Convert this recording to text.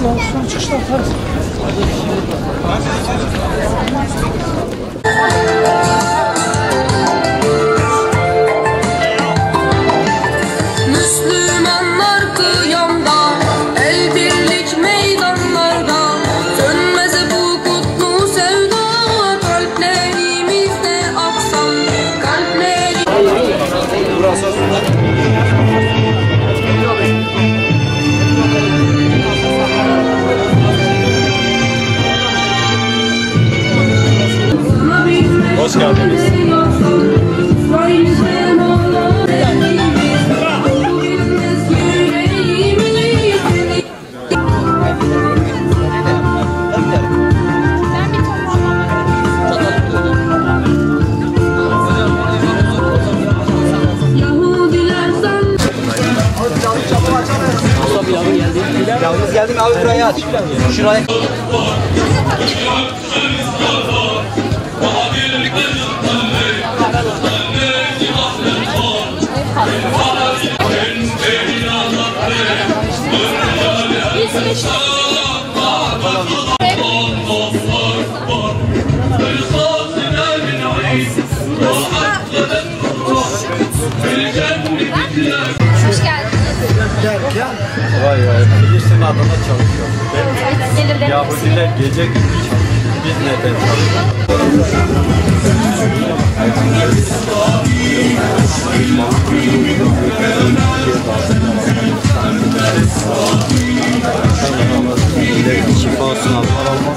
Son çıkışta atarız. Müslümanlar kıyamda, el birlik meydanlarda, sönmez bu kutlu sevda, kalplerimizde aksan, Hoş geldiniz. Yalnız geldim abi, burayı aç. Şuraya. Hoş geldiniz. Vay vay. Filistin adına çalışıyoruz. Gelirlerimiz. Yahudiler gece gündüz çalışıyor. Biz neden çalışıyoruz? Şifa olsun Allah.